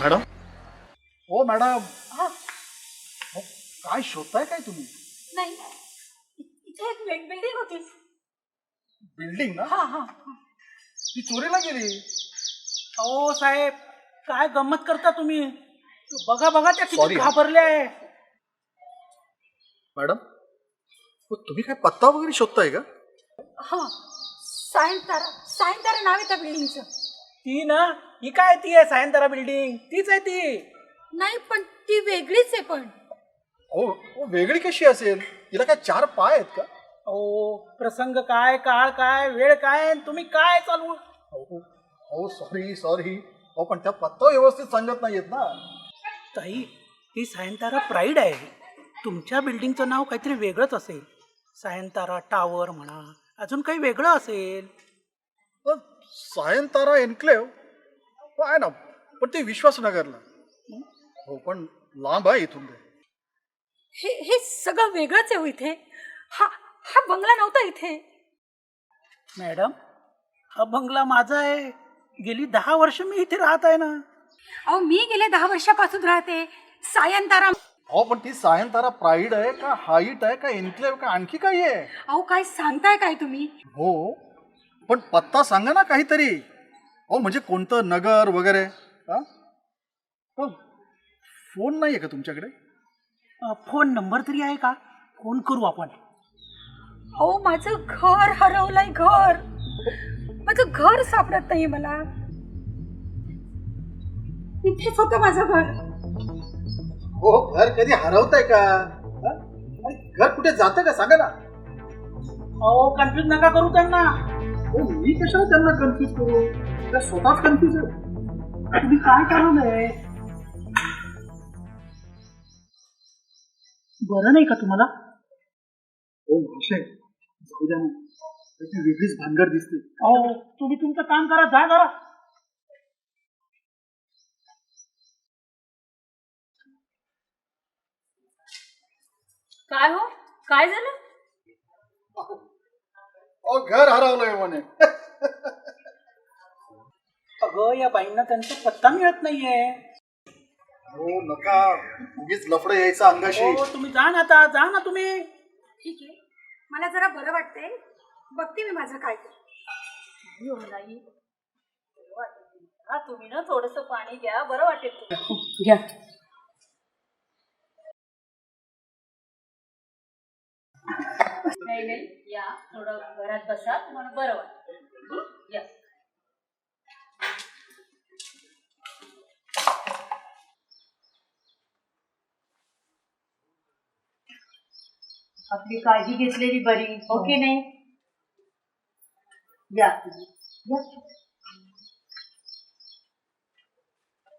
Madam. हो madam. हा काय शोधताय काय तुम्ही? नाही, इथे एक बिल्डिंग होती. बिल्डिंग ना? हा हा. ती चोरीला गेली. अहो साहेब, काय गंमत करता तुम्ही? बघा बघा त्या किती Sorry. घाबरल्या आहे. मॅडम, तुम्ही काय पत्ता वगैरे शोधताय का? हा, सायंतारा नाव आहे त्या बिल्डिंगचं. ती ना, ही काय ती आहे सायंतारा बिल्डिंग, तीच आहे ती. नाही, पण ती वेगळीच आहे. पण हो, वेगळी कशी असेल? तिला काय 4 पाय आहेत का? अहो, प्रसंग काय, काळ काय, वेळ काय, तुम्ही काय चालू? हो सॉरी. हो, पण त्या पत्ता व्यवस्थित सांगत नाहीयेत ना. ताई, ती सायंतारा प्राईड आहे. तुमच्या बिल्डिंगचं नाव काहीतरी वेगळंच असेल. सायंतारा टावर म्हणा, अजून काही वेगळं असेल. सायंतारा एन्क्लेव्ह आहे ना, पण ते विश्वासनगरला. हो, पण लांब आहे इथून ते. हे सगळं वेगळंच आहे इथे. हा बंगला नव्हता इथे. मॅडम, हा बंगला माझा आहे. गेली 10 वर्ष मी इथे राहत आहे ना. अहो, मी गेले 10 वर्षापासून राहते. सायंतारा. हो, पण ती सायंतारा प्राईड आहे का, हाईट आहे का, एन्क्लेव्ह का, आणखी काही आहे? अहो, काय सांगताय काय तुम्ही? हो, पण पत्ता सांगा ना काहीतरी. हो, म्हणजे कोणतं नगर वगैरे. हो, फोन नाही आहे का तुमच्याकडे? फोन नंबर तरी आहे का? फोन करू आपण. अहो, माझं घर हरवलंय. माझं घर सापडत नाही मला. इथेच होतं माझं घर. हो, घर कधी हरवतंय का? घर कुठे जातं का सांगा ना. अहो, कन्फ्युज नका करू त्यांना. हो, मी कशाला त्यांना कन्फ्युज करू? त्या स्वतःच कन्फ्युज आहे. तुम्ही काय करू नये. बरं नाही का तुम्हाला? हो, भाषे जाऊ द्या ना. त्याची वेगळीच भानगड दिसते. अहो, तुम्ही तुमचं काम करा, जा जरा. काय हो, काय झालं? हो, घर हरवलंय म्हणे. अगं, या बाईंना त्यांचा पत्ता मिळत नाहीये. हो, नका उगीच लफडं यायचं अंगाशी. हो, तुम्ही जा ना आता, जा ना तुम्ही. ठीक आहे, मला जरा बरं वाटतंय. बघते मी माझं काय ते. तुम्ही ना थोडस पाणी द्या, बरं वाटेल. घ्या. नाही, या थोडं घरात बसा, तुम्हाला बरं वाटेल. या. आपली काळजी घेतलेली बरी, हो की नाही? या.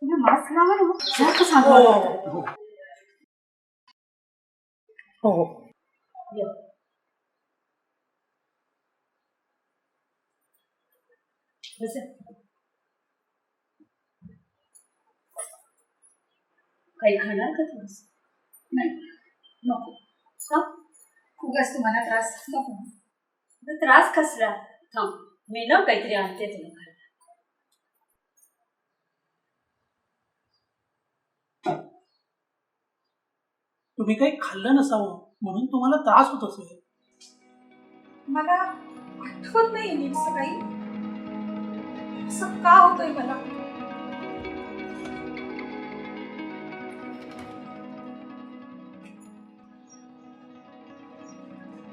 तुम्ही मास्क लावा ना सारखं सांगा हो मला. हो हो. या. बसा. काही खाणार का थोडस? नाही नको. हा? उगाच तुम्हाला त्रास नको. तर त्रास कसला? थांब, मी ना काहीतरी आणते तुला खायला. तुम्ही काही खाल्लं नसावं म्हणून तुम्हाला त्रास होत असेल. मला आठवत नाही नीटचं काही. असं का होतंय मला?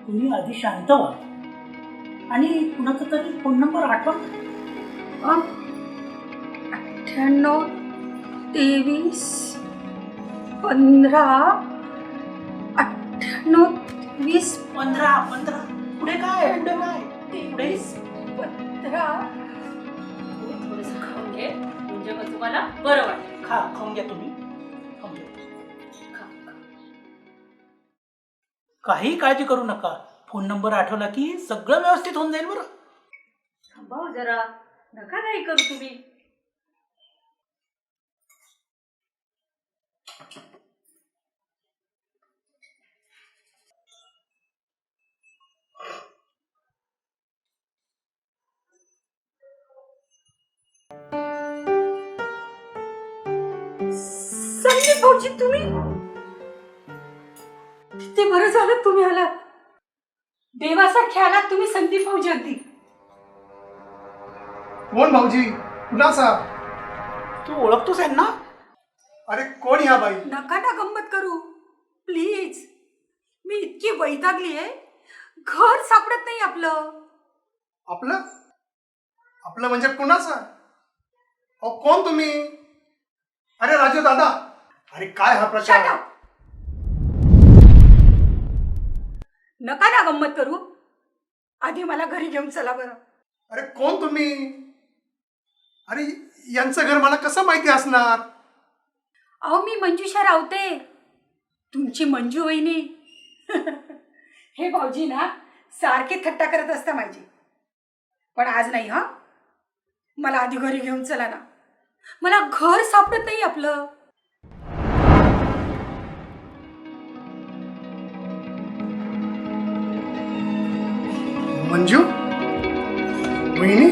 तुम्ही आधी शांत व्हा आणि कुणाचा तरी फोन नंबर आठवा. 98 23 15 98 20 15 पुढे काय पुढे काय पुढे 23 15. तू थोडस खाऊन घे, म्हणजे मग तुम्हाला बरं वाटेल. खाऊन घ्या तुम्ही. खाऊन घ्या. खा, खा. काही काळजी करू नका. फोन नंबर आठवला की सगळं व्यवस्थित होऊन जाईल बरं. थांबा हो जरा, नका नाही करू तुम्ही. संदीप भाऊजी तुम्ही? ते बरं झालं तुम्ही आलात. देवासारखे आलात तुम्ही संदीप भाऊजी. अगदी कोण भाऊजी? कुणाचा? तू ओळखतोस आहे ना? अरे कोण ह्या बाई? नका ना गंमत करू प्लीज. मी इतकी वैतागली आहे. घर सापडत नाही आपलं. आपलं आपलं म्हणजे कुणाचं? अहो कोण तुम्ही? अरे राजू दादा, अरे काय हा Shut प्रकार? up. नका ना गंमत करू. आधी मला घरी घेऊन चला बरं. अरे कोण तुम्ही? अरे यांचं घर मला कसं माहिती असणार? अहो मी मंजुषा रावते, तुमची मंजू वहिनी. हे भाऊजी ना सारखे थट्टा करत असता माझी. पण आज नाही हा. मला आधी घरी घेऊन चला ना. मला घर सापडत नाही आपलं. मंजू वहिनी?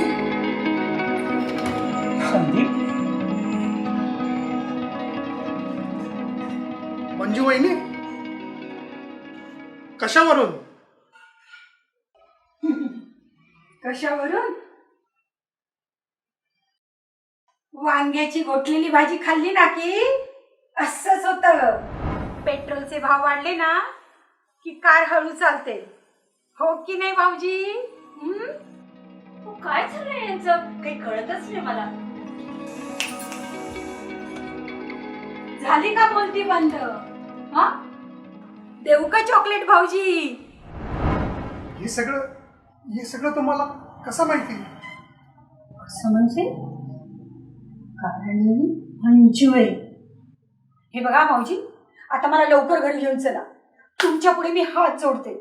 संदीप मंजू वहिनी कशावरून? कशावरून? वांग्याची गोठलेली भाजी खाल्ली ना की असंच होतं. पेट्रोलचे भाव वाढले ना की कार हळू चालते. हो की नाही भाऊजी? हो, काय झालंय यांचं? काही कळतच नाही मला. झाली का बोलती बंद? हा देऊ का चॉकलेट भाऊजी? हे सगळं तुम्हाला कसं माहिती? असं म्हणजे कारण मी मंजू आहे. हे बघा भाऊजी, आता मला लवकर घरी घेऊन चला. तुमच्या पुढे मी हात जोडते.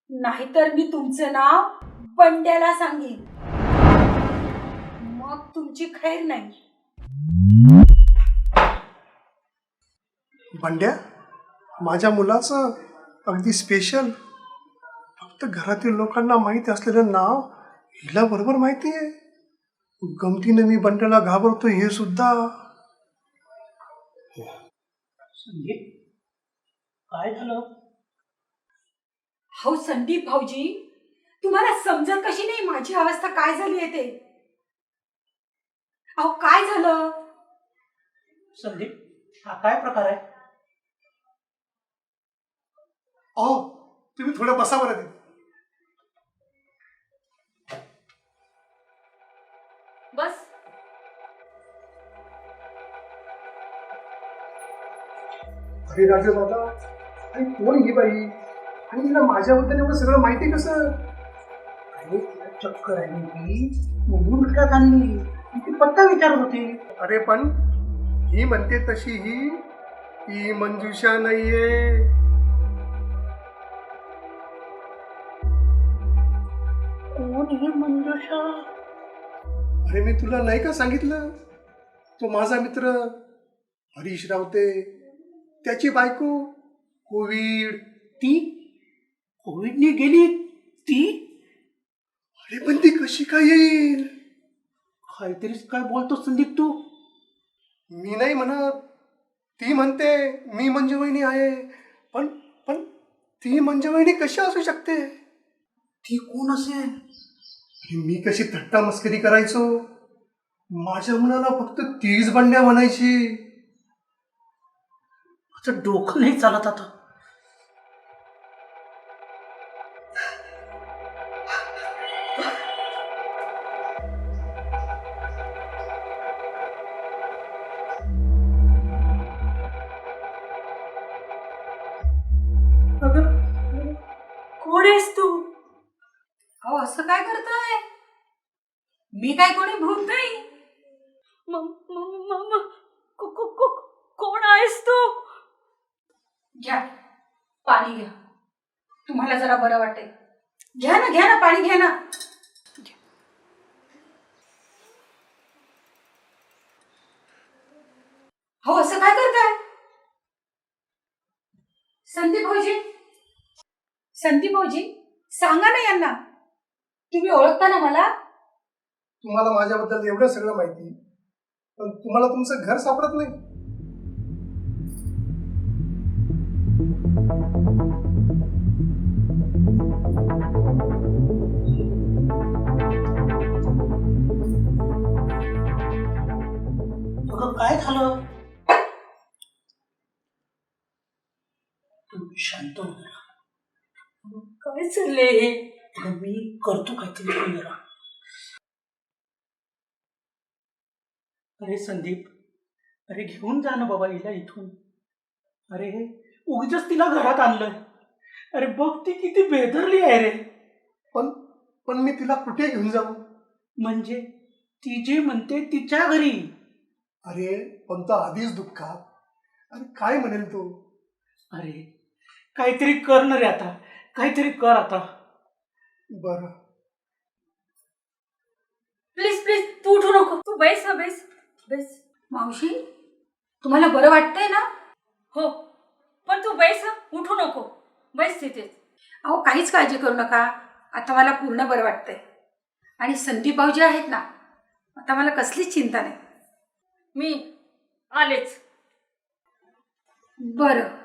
नाहीतर मी तुमचं नाव बंड्याला सांगेन. मग तुमची खैर नाही. बंड्या? माझ्या मुलाचं अगदी स्पेशल. फक्त घरातील लोकांना माहिती असलेलं नाव हिला बरोबर माहिती आहे. गमतीने मी बंड्याला घाबरतो हे सुद्धा. संदीप काय झालं? हो संदीप भाऊजी, तुम्हाला समजत कशी नाही माझी अवस्था काय झाली आहे ते? अहो काय झालं? संदीप हा काय प्रकार आहे? अहो तुम्ही थोडं बसा बरं. बस. अरे राजू दादा, आणि कोण ही बाई? आणि तिला माझ्याबद्दल एवढं सगळं माहिती कसं? अरे तिला चक्कर आली ती म्हणून घरात आणली. ती पत्ता विचारत होती. अरे पण ही म्हणते तशी ही मंजुषा नाहीये. कोण ही मंजुषा? अरे मी तुला नाही का सांगितलं, तो माझा मित्र हरीश रावते, त्याची बायको कोविड. ती कोविडने गेली ती? अरे पण ती कशी काय येईल? काहीतरीच काय बोलतो संदीप तू. मी नाही म्हणत, ती म्हणते मी मंजुवहिनी आहे. पण पण ती मंजुवहिनी कशी असू शकते? ती कोण असेल? अरे मी कशी थट्टा मस्करी करायचो, माझ्या मुलाला फक्त तीच बंड्या म्हणायची. माझं डोकं नाही चालत आता. अगं कोण आहेस तू? अहो असं काय करताय? मी काय कोणी भूत नाही. कोण आहेस तू? घ्या पाणी घ्या, तुम्हाला जरा बरं वाटेल. घ्या ना पाणी घ्या ना. हो असं काय करताय? संदीप भाऊजी सांगा ना यांना. तुम्ही ओळखता ना मला? तुम्हाला माझ्याबद्दल एवढं सगळं माहिती, पण तुम्हाला तुमचं घर सापडत नाही. अगं काय झालं? तू शांत हो जरा. काय चाललंय? अगं मी करतो काहीतरी, तू जरा. अरे संदीप, अरे घेऊन जा ना बाबा हिला इथून. अरे उगीच तिला घरात आणलंय. अरे बघ ती किती बेदरली आहे रे. पण पण मी तिला कुठे घेऊन जाऊ? म्हणजे ती जे म्हणते तिच्या घरी. अरे पण तो आधीच दुःखात. अरे काय म्हणेल तो? अरे काहीतरी कर ना रे आता, काहीतरी कर आता. बरं प्लीज तू उठू नको. तू बैस ना, बैस. मावशी तुम्हाला बरं वाटतंय ना? हो पण तू बैस, उठू नको. बैस तिथेच. अहो काहीच काळजी करू नका, आता मला पूर्ण बरं वाटतंय. आणि संदीप भाऊजी आहेत ना, आता मला कसलीच चिंता नाही. मी आलेच. बरं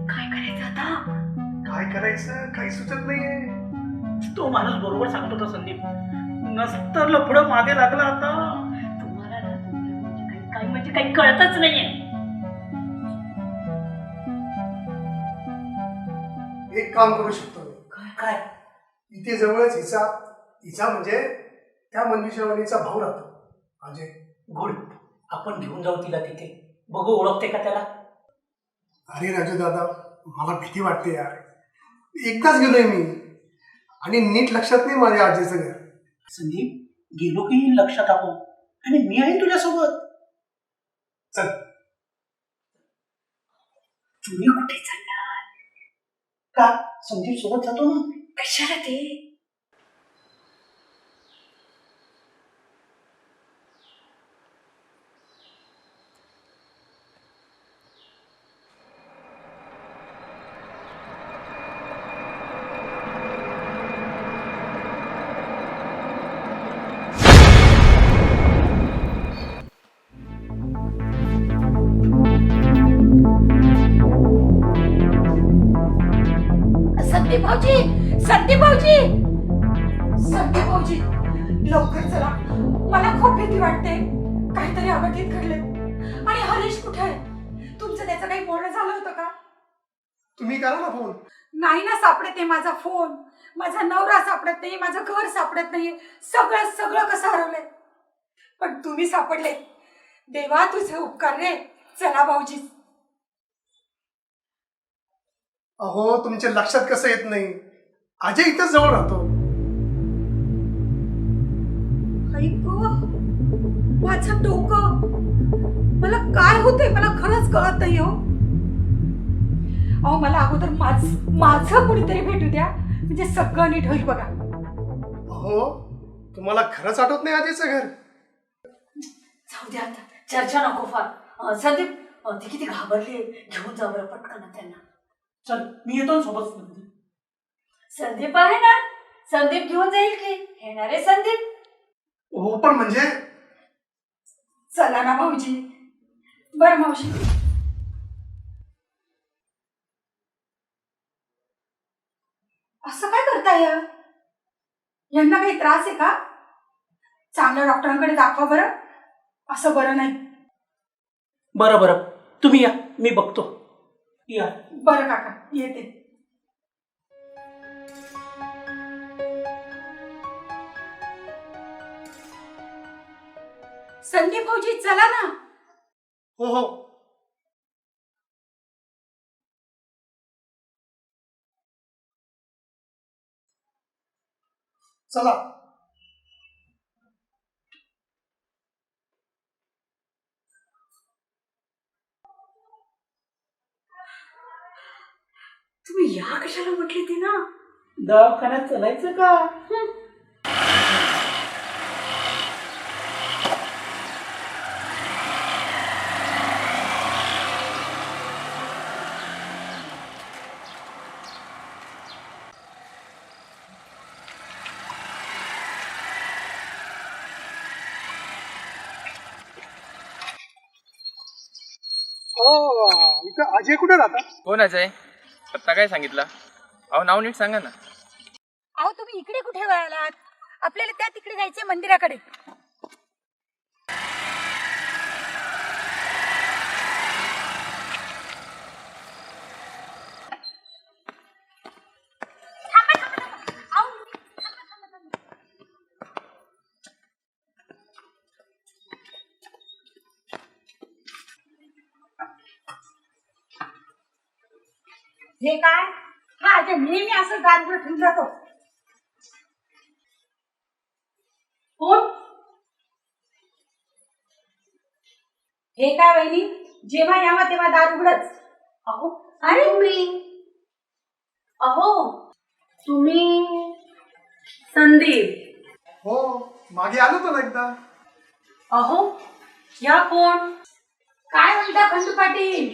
काय करायचं आता? काय करायचं काही सुचत नाहीये. तो माणूस बरोबर सांगत होता संदीप. नसतं लफडं मागे लागला आता. तुम्हाला ना म्हणजे काही कळतच नाहीये. एक काम करू शकतो मी. काय? इथे जवळच हिचा म्हणजे त्या मंजुषावणीचा भाऊ राहतो अजय. गुड, आपण घेऊन जाऊ तिला तिथे. बघू ओळखते का त्याला. अरे राजू दादा, मला भीती वाटते यार. एकदाच गेलोय मी आणि नीट लक्षात नाही माझ्या आजीचं घर. संदीप गेलो की लक्षात आपण, आणि मी आहे तुझ्यासोबत. चल. तुम्ही कुठे चालला? का संदीप सोबत जातो ना. कशाला ते? संदीप भाऊजी लवकर चला, मला खूप भीती वाटते. काहीतरी अघटित घडले. आणि हरीश कुठे आहे? तुमचं त्याचं काही बोलणं झालं होतं का? तुम्ही करा ना फोन. नाही ना सापडत आहे माझा फोन, माझा नवरा सापडत नाही, माझं घर सापडत नाहीये. सगळं कसं हरवलंय. पण तुम्ही सापडले. देवा तुझे उपकार रे. चला भाऊजी. अहो तुमच्या लक्षात कसं येत नाही, अजय इथंच जवळ राहतो. माझं डोकं, मला काय होतंय मला खरंच कळत नाही हो. अहो मला अगोदर माझं कुणीतरी भेटू द्या, म्हणजे सगळं नीट होईल बघा. अहो तुम्हाला खरंच आठवत नाही अजयचं घर? जाऊ द्या आता, चर्चा नको फार. संदीप ती किती घाबरली, घेऊन जा बरं पटकन त्यांना. चल मी येतो ना सोबत. संदीप आहे ना, संदीप घेऊन जाईल की. येणारे संदीप. हो पण म्हणजे चला ना भाऊजी. बरं मावशी. असं काय करताय? यांना काही त्रास आहे का? चांगल्या डॉक्टरांकडे दाखवा बरं. असं बरं नाही. बरं बरं, तुम्ही या, मी बघतो. या. बरं काका, येते. संदीप भाऊजी चला ना. हो हो. चला. तुम्ही या कशाला म्हटली ती ना? दवाखान्यात चलायचं का? इथं अजय कुठे राहतात? कोण अजय? पत्ता काय सांगितला? अहो नाव नीट सांगा ना. अहो तुम्ही इकडे कुठे वळालात? आपल्याला त्या तिकडे जायचे मंदिराकडे. हे काय? हा अजय नेहमी असं दार ठेवून जातो. कोण? हे काय वहिनी, जेव्हा यावा तेव्हा दार उघडच. अहो अरे तुम्ही संदीप. हो मागे आलो होतो ना एकदा. अहो या कोण? काय म्हणता खंडू पाटील?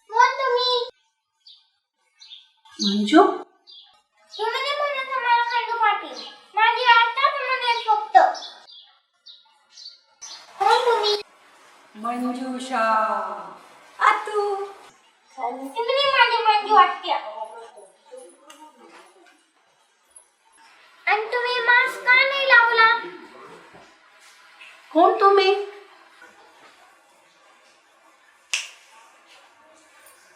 कोण तुम्ही? मंजू. तुम्ही नाही म्हणत आम्हाला खंडू पाटील. माझी आत्ताच म्हणत फक्त. कोण तुम्ही? मंजुषा. आतू. तुम्ही माझी मंजू वाटते. आणि तुम्ही मास्क का नाही लावला? कोण तुम्ही?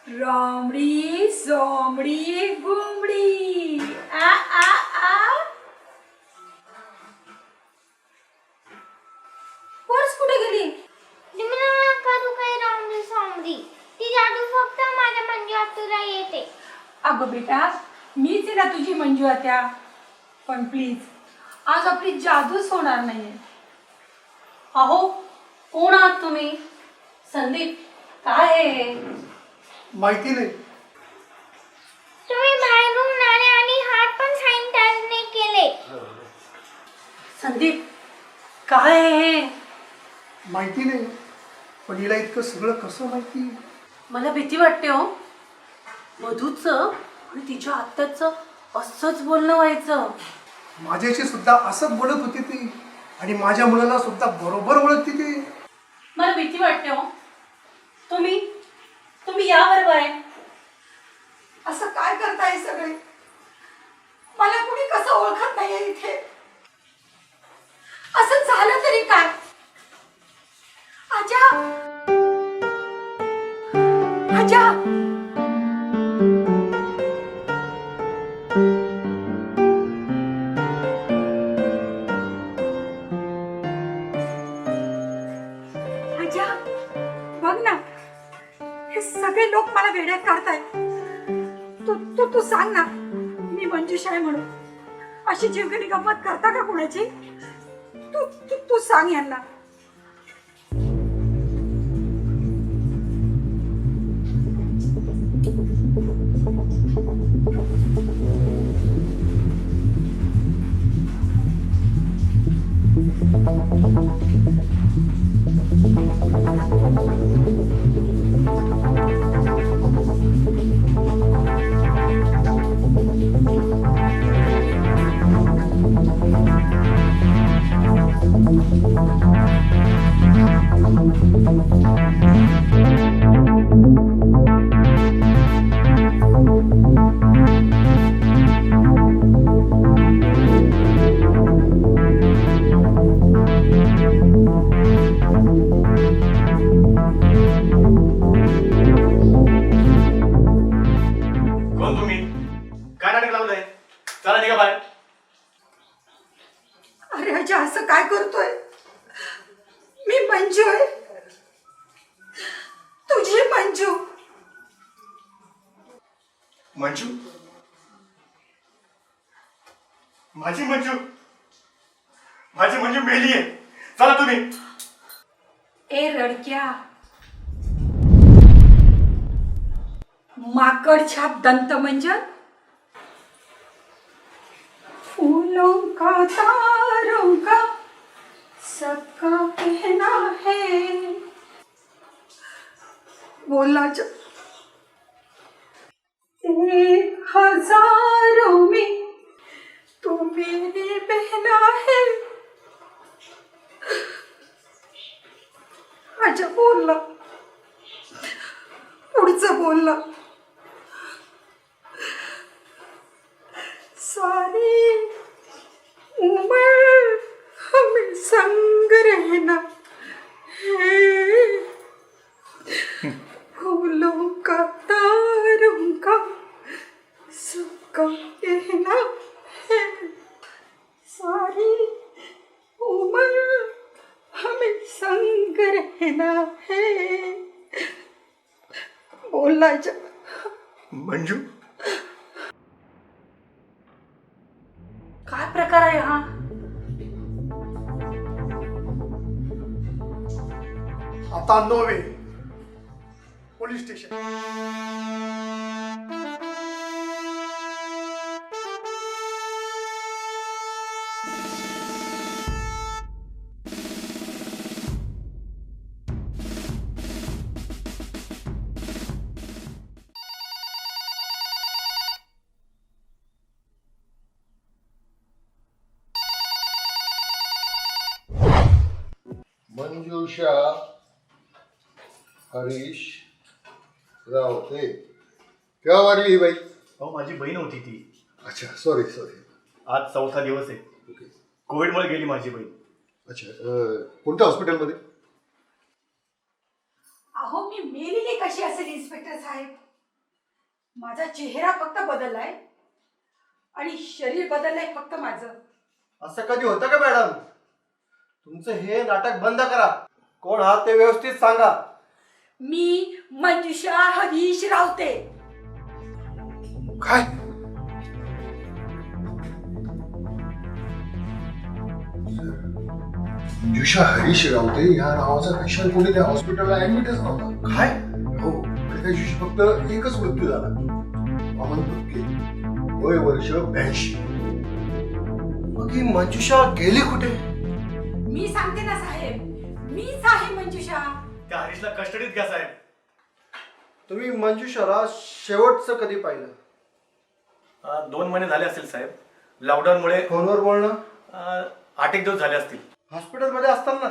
रामडी सोमडी गुमडी. आ आ आ. पर्स कुठे गेली? तुम्ही ना करू काही रामडी सोमडी. ती जादू फक्त माझ्या मंजू आतूला येते. अगं बेटा, मीच आहे ना तुझी मंजू आत्या. पण प्लीज आज आपली जादूच होणार नाहीये. अहो कोण आहात तुम्ही? संदीप काय आहे? माहिती नाही. तुम्ही बाहेरून आले आणि हात पण सॅनिटाइज नाही केले. संदीप काय आहे? माहिती नाही. पण हिला इतकं सगळं कसं माहिती? मला भीती वाटते हो. मधूचं आणि तिच्या आत्याचं असंच बोलणं व्हायचं. माझ्याशी सुद्धा असंच बोलत होती ती. आणि माझ्या मुलाला सुद्धा बरोबर ओळखती ती. मला भीती वाटते हो. तुम्ही या बरोबर आहे. असं काय करताय सगळे? मला कुणी कसं ओळखत नाहीये इथे. असं झालं तरी काय? आजा, आजा. सगळे लोक मला वेड्यात काढताय. तू तू तू सांग ना, मी मंजुषा आहे म्हणून अशी जीवघेणी गंमत करता का कोणाची? तू तू तू सांग यांना. कोण तुम्ही? काय नाटक लावलंय? चला निघा बाहेर. अरे अजय, असं काय करतोय? मी मंजू आहे, तुझी मंजू. मंजू? माझी मंजू? माझी मंजू मेली आहे. चला तुम्ही. ए रडक्या, माकड छाप दंत मंजन, फूलों का तारों का सबका कहना है. बोला जा. 1000 में तू मेरी बहना है. अच्छा बोलला, पुढचं बोलला. सारी उम्र हमें संग रहना है, फूलों का तारों का सबका कहना है. सारी उम्र हमें संग रहना है. बोला जा. मंजू? काय प्रकार आहे हा? आता no way. Police station. Manjusha Harish Rawate. केव्हा वाढली ही बाई? अहो, माझी बहीण होती ती. अच्छा, सॉरी. आज 4था दिवस आहे. ओके. कोविडमुळे गेली माझी बहीण. अच्छा, कोणत्या हॉस्पिटलमध्ये? अहो, मी मेलेली कशी असेल इन्स्पेक्टर साहेब? माझा चेहरा फक्त बदललाय आणि शरीर बदललंय फक्त माझं. असं कधी होतं का मॅडम? तुमचं हे नाटक बंद करा. कोण आहात ते व्यवस्थित सांगा. मी मंजुषा हरीश रावते. काय? मंजुषा हरीश रावते ह्या नावाचा पेशंट कोणी त्या हॉस्पिटलला ऍडमिटच नव्हता. काय? हो, आणि त्या दिवशी फक्त एकच मृत्यू झाला. अमन पत्के, वय वर्ष 82. मग ही मंजुषा गेली कुठे? मी सांगते ना साहेब, मीच आहे मंजुषा. त्या हरीशला कस्टडीत घ्या साहेब. तुम्ही मंजुषाला शेवटचं कधी पाहिलं? 2 महिने झाले असतील साहेब. लॉकडाऊनमुळे फोनवर बोलणं? 8 दिवस झाले असतील. हॉस्पिटलमध्ये असताना?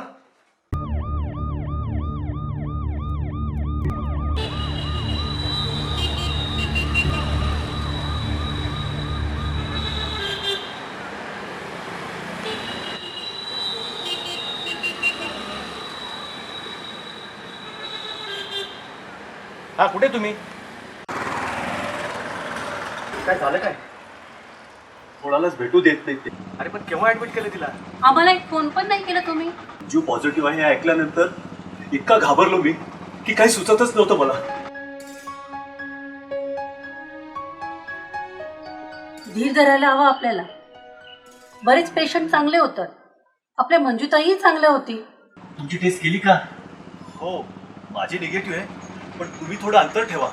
हा, कुठे तुम्ही? काय झालं काय? कोणालाच भेटू देत नाही ते. अरे पण केव्हा ऍडमिट केलं तिला? आम्हाला एक फोन पण नाही केला तुम्ही. जो पॉझिटिव्ह आहे हे ऐकल्यानंतर इतका घाबरलो मी की काही सुचतच नव्हतं मला. धीर धरायला हवा आपल्याला. बरेच पेशंट चांगले होतात. आपल्या मंजुताईही चांगल्या होती. तुमची टेस्ट केली का? हो, माझी निगेटिव्ह आहे, पण तुम्ही थोडं अंतर ठेवा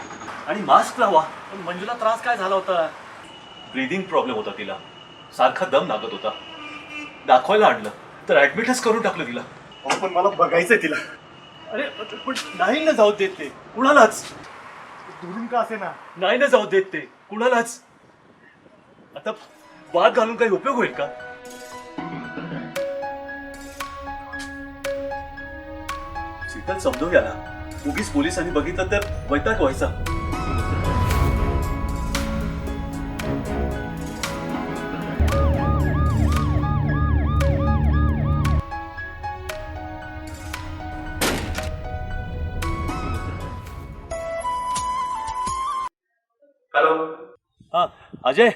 आणि मास्क लावा. पण मंजूला त्रास काय झाला होता? ब्रीदिंग प्रॉब्लेम होता तिला, सारखा दम लागत होता. दाखवायला आणलं तर ऍडमिटच करून टाकलं तिला. अहो पण मला बघायचंय तिला. अरे पण नाही ना जाऊ देत ते कुणालाच. दुरून का असे ना. नाही ना जाऊ देत ते कुणालाच. आता वाद घालून काही उपयोग होईल का? शीतल समजून याला. उगीच पोलिसांनी बघितलं तर वैताग व्हायचा. हॅलो. हा अजय,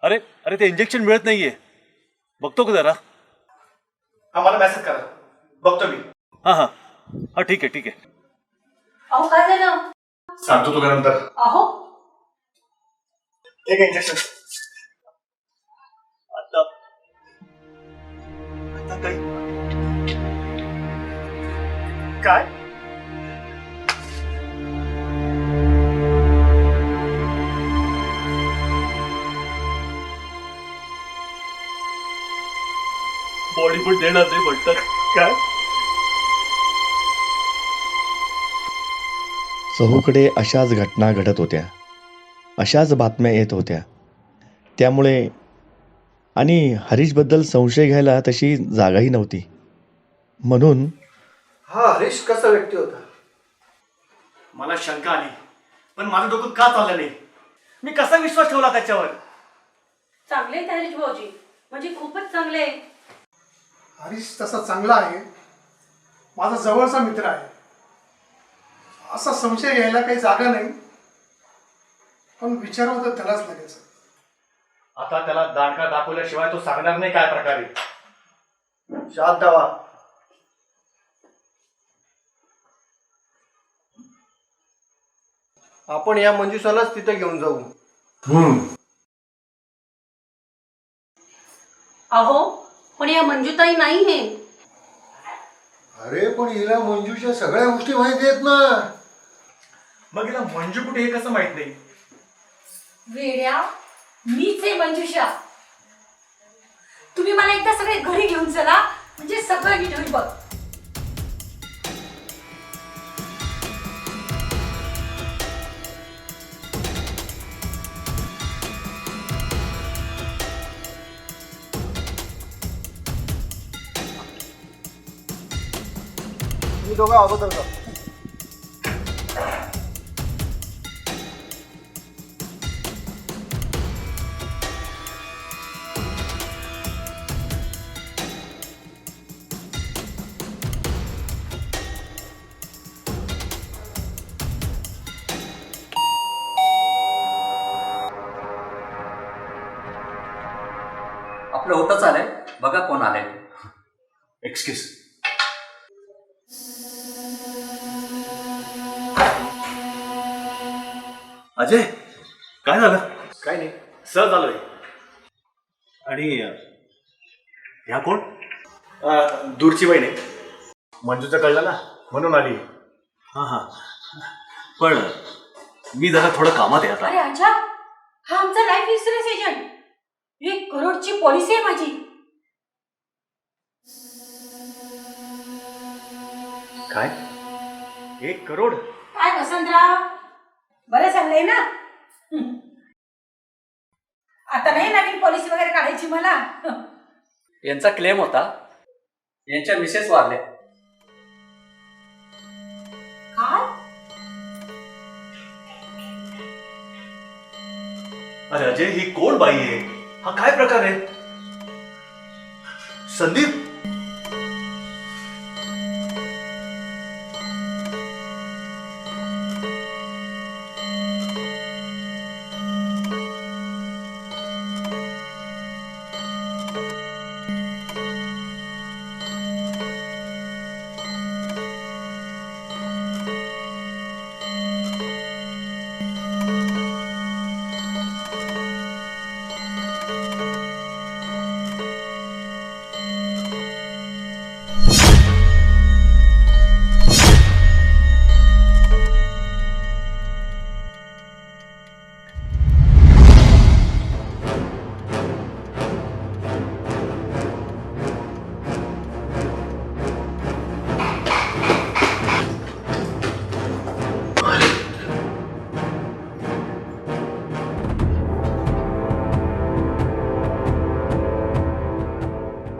अरे अरे ते इंजेक्शन मिळत नाहीये, बघतो का जरा? हा मला मेसेज करा, बघतो मी. हा हा हा ठीक आहे ठीक आहे. अहो काय झालं? सांगतो तुला नंतर. अहो एक इंजेक्शन. आता आता काही काय? बॉडी पण देणार नाही म्हणतात. काय? चहूकडे अशाच घटना घडत होत्या, अशाच बातम्या येत होत्या. त्यामुळे आणि हरीशबद्दल संशय घ्यायला तशी जागाही नव्हती. म्हणून हा हरीश कसा व्यक्ती होता? मला शंका आली, पण माझं डोकं का चाललं नाही? मी कसा विश्वास ठेवला त्याच्यावर? चांगले आहेत हरीश भाऊजी, म्हणजे खूपच चांगले आहे. हरीश तसा चांगला आहे, माझा जवळचा मित्र आहे, असा संशय घ्यायला काही जागा नाही. पण विचारावं तर त्यालाच लगेच. आता त्याला दांडका दाखवल्याशिवाय तो सांगणार नाही काय प्रकारे. शांत व्हा. आपण या मंजुषालाच तिथे घेऊन जाऊ. अहो पण या मंजुताई नाही आहे. अरे पण हिला मंजूच्या सगळ्या गोष्टी माहिती आहेत ना. मग हिला मंजू कुठे हे कसं माहित नाही? वेड्या, मीच आहे मंजुषा. तुम्ही मला एकदा सगळे घरी घेऊन चला, म्हणजे सगळं नीट होईल बघ. तुम्ही दोघं अगोदर जा. आपलं होतच आलंय, बघा कोण आलंय. एक्सक्यूज. अजय काय झालं? काय नाही, सहज आलोय. आणि ह्या कोण? दूरची बहीण आहे. मंजूचं कळलं ना म्हणून आली. हा हा पण मी जरा थोडं कामात आहे आता. अरे अच्छा, हा आमचा लाईफ इन्शुरन्स एजंट. 1 करोडची पॉलिसी आहे माझी. काय? 1 करोड? काय वसंतराव, बरं चाललंय ना? आता नाही नवीन पॉलिसी वगैरे काढायची मला. यांचा क्लेम होता, यांच्या मिसेस वारल्या. काय? अरे अजय ही कोण बाई आहे? हा काय प्रकार आहे? संदीप.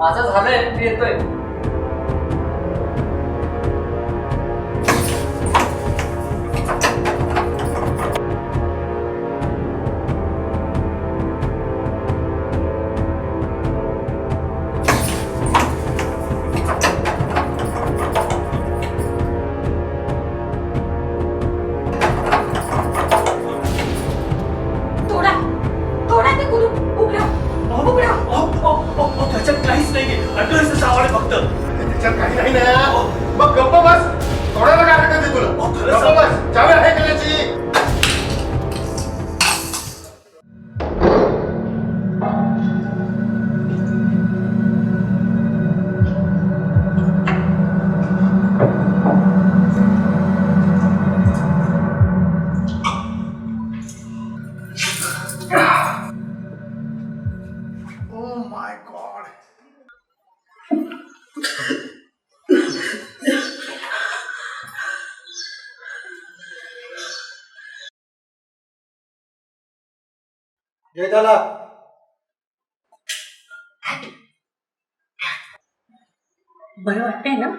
माझं झालंय, मी येतोय. तोडा तोडा ते कुलूप. उघडा उघडा. त्याच्यात काहीच नाहीये. अड्रेस सावळे फक्त. त्याच्यात काही नाही ना. मग गप्प बस. सोडायला काय हरकत आहे तुला? गप्प बस. चावी आहे का त्याची? Oh my God. जय त्याला बरं वाटतंय ना?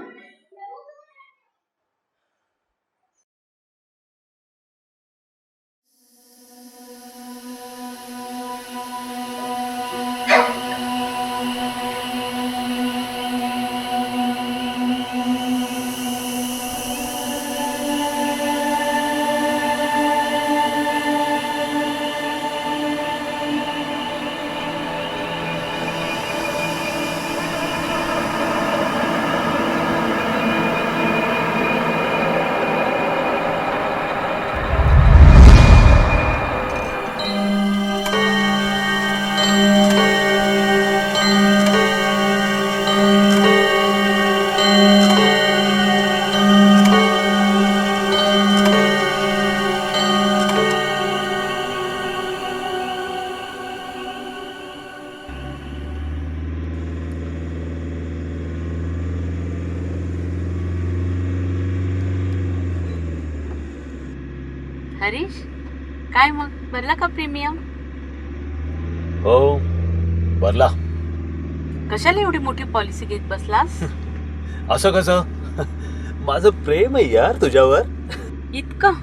हरीश, काय मग भरला का प्रीमियम? हो भरला. कशाला एवढी मोठी पॉलिसी घेत बसलास? असं कसं? माझं प्रेम आहे यार तुझ्यावर. इतकं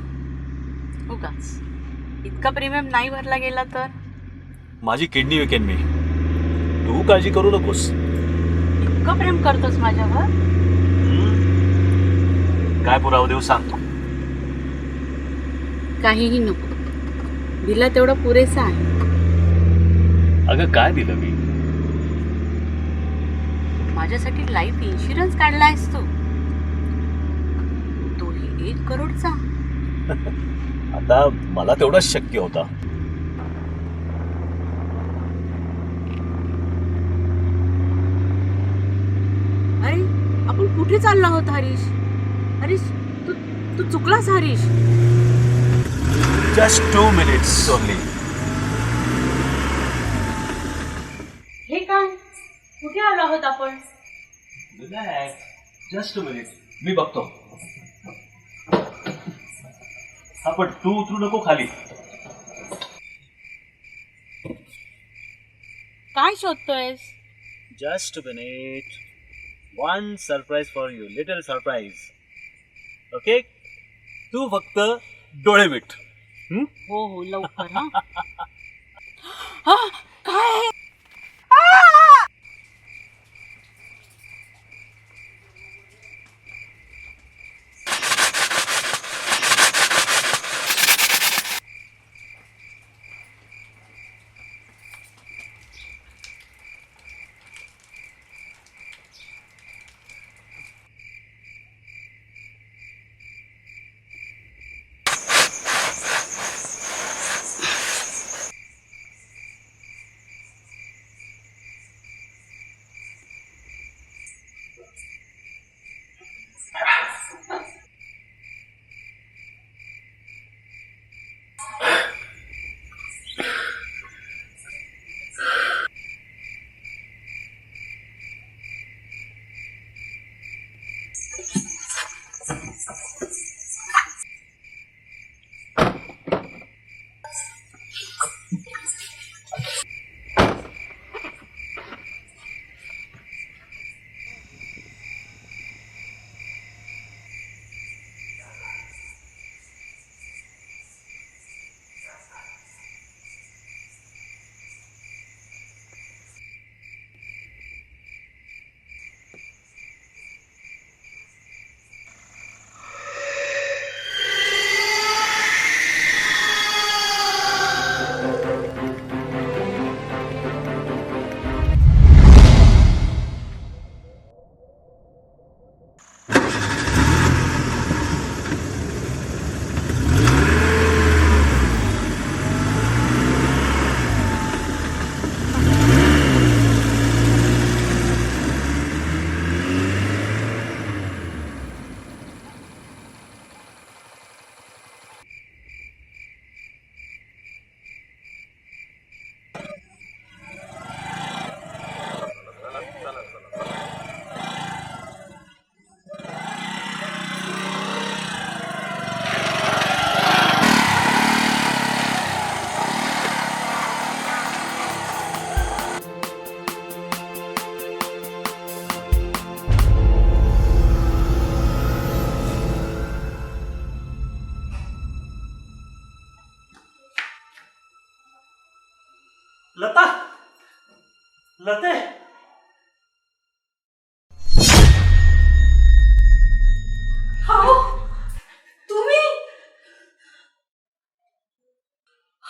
उगाच. इतका प्रीमियम नाही भरला गेला तर माझी किडनी विकेन मी. तू काळजी करू नकोस. इतकं प्रेम करतोस माझ्यावर? काय पुरावा देऊ सांग. काहीही नको. दिला तेवढं पुरेसा आहे. अगं काय दिलं मी? माझ्यासाठी लाईफ इन्शुरन्स काढलायस तू. तोही 1 करोडचा. आता मला तेवढाच शक्य होता. अरे आपण कुठे चाललो आहोत हरीश? हरीश तू तू चुकलास हरीश. Just 2 minutes only. हे काय? कुठे आलो आहोत आपण? Just 2 minutes. मी बघतो. आपण तू उतरू नको खाली. काय शोधतोयस? Just minute. One surprise for you. Little surprise. Okay? तू फक्त डोळे मिट. हो हो लवकर. हा काय?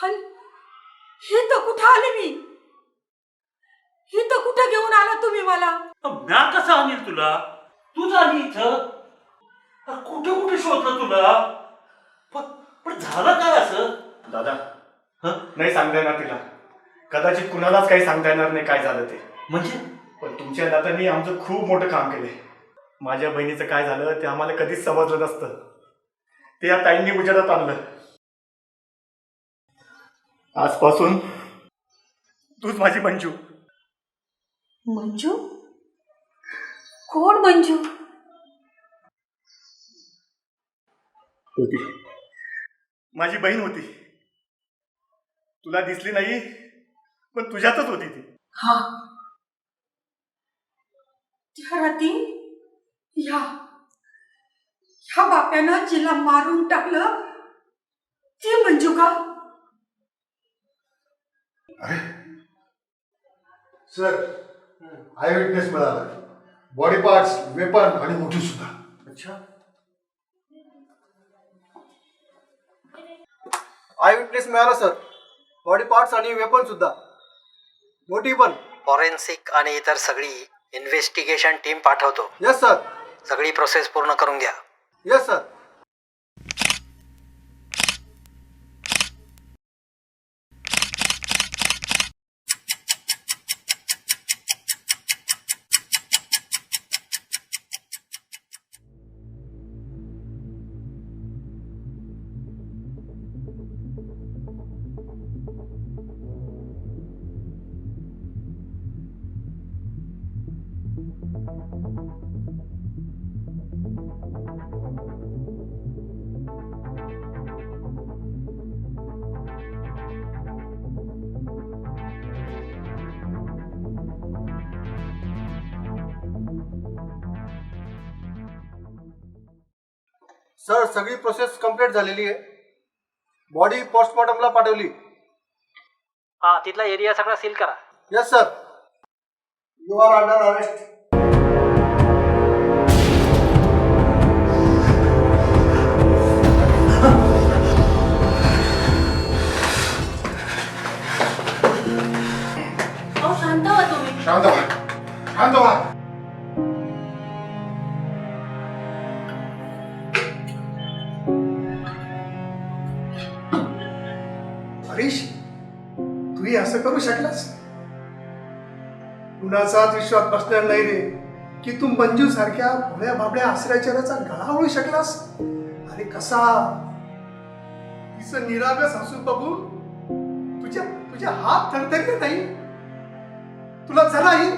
आणि हे तर कुठं आले मी? हे तर कुठं घेऊन आला तुम्ही मला? म्या कसं आणील तुला? तूच आली इथं. कुठे कुठे शोधलं तुला? पण झालं काय असं? दादा नाही सांगता येणार तिला. कदाचित कुणालाच काही सांगता येणार नाही काय झालं ते. म्हणजे पण तुमच्या दादांनी आमचं खूप मोठं काम केलंय. माझ्या बहिणीचं काय झालं ते आम्हाला कधीच समजलं नसतं. ते या ताईंनी उजेडात आणलं. आजपासून तूच माझी मंजू. मंजू? कोण मंजू? होती माझी बहीण होती. तुला दिसली नाही पण तुझ्यातच होती ती. हा, त्या रात्री ह्या बाप्यानं जिला मारून टाकलं ती मंजू का? अरे सर, आय विटनेस मिळाला. बॉडी पार्ट्स, वेपन आणि मोठी सुद्धा. अच्छा, आय विटनेस मिळाला सर. बॉडी पार्ट्स आणि वेपन सुद्धा, मोठी पण. फॉरेन्सिक आणि इतर सगळी इन्व्हेस्टिगेशन टीम पाठवतो. Yes sir. सगळी प्रोसेस पूर्ण करून घ्या. Yes sir. सर, सगळी प्रोसेस कंप्लीट झालेली आहे. बॉडी पोस्टमॉर्टमला पाठवली. हा, तिथला एरिया सगळा सील करा. Yes sir. You are under arrest. शांत व्हा तुम्ही. शांत व्हा, शांत व्हा. हरीश, तूही असं करू शकलास? कुणाचाच विश्वास बसणार नाही रे की तू मंजू सारख्या भोळ्या बाबड्या आश्रयाचाराचा गळा ओळू शकलास. अरे कसा तिचं निरागस हसून बघून तुझ्या हात थरथरले नाही? तुला जराही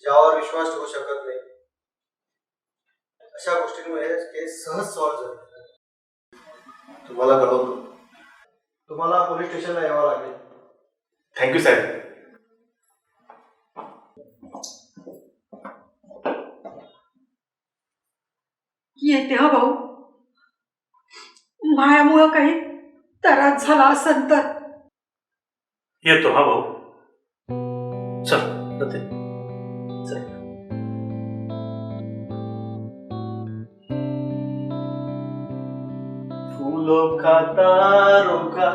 ज्यावर विश्वास ठेवू शकत नाही अशा गोष्टींमुळे केस सहज सॉल्व्ह झाली. तुम्हाला कळवतो, तुम्हाला पोलीस स्टेशनला यावं लागेल. थँक्यू साहेब. येते हा भाऊ. मायामुळं काही त्रास झाला असेल तर. येतो हा भाऊ. चल जाते. चल. फूलों का तारों का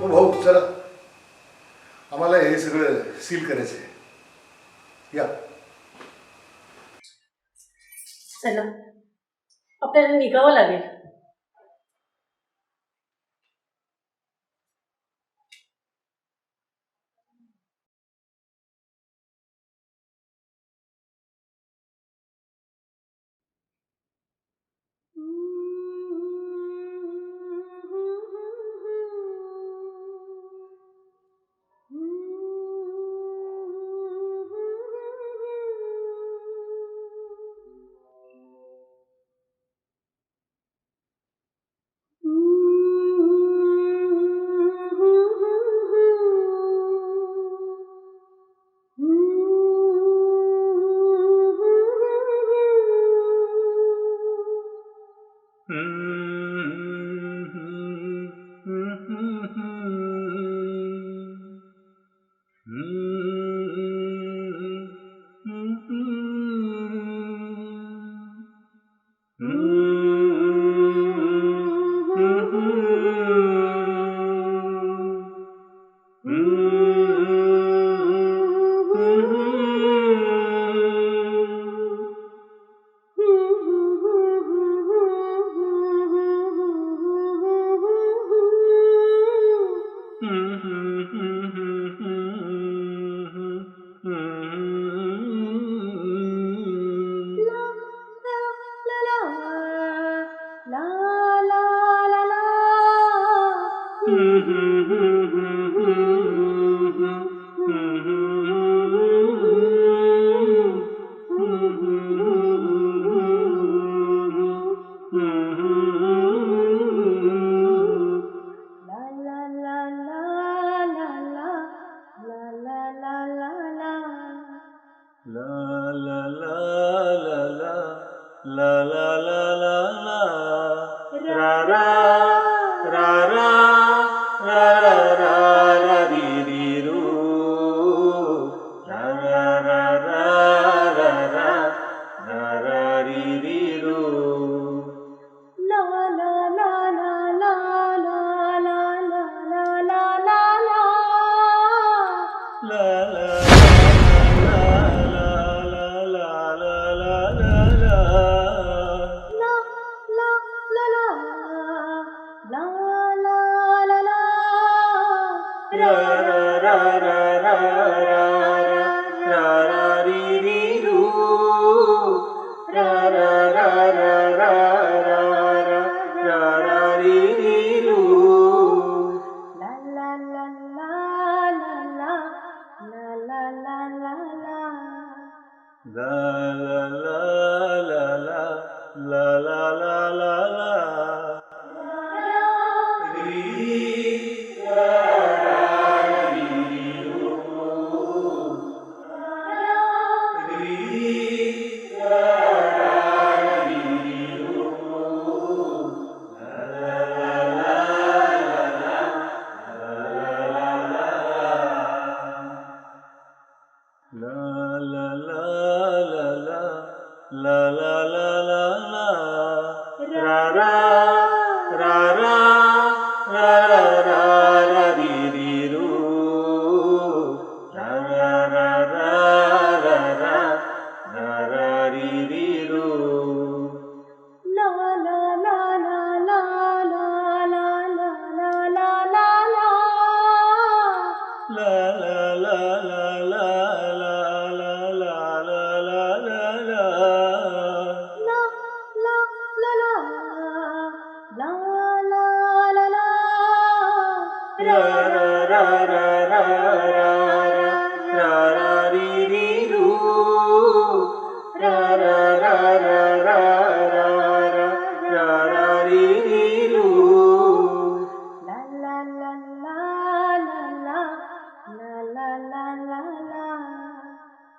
हो भाऊ चला, आम्हाला हे सगळं सील करायचं आहे. या. चला आपल्याला निघावं लागेल.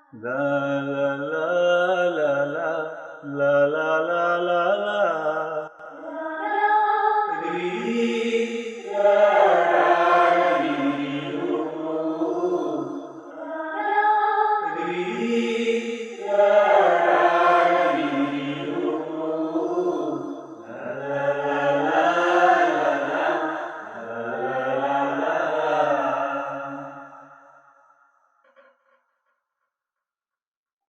La la la la la la la la la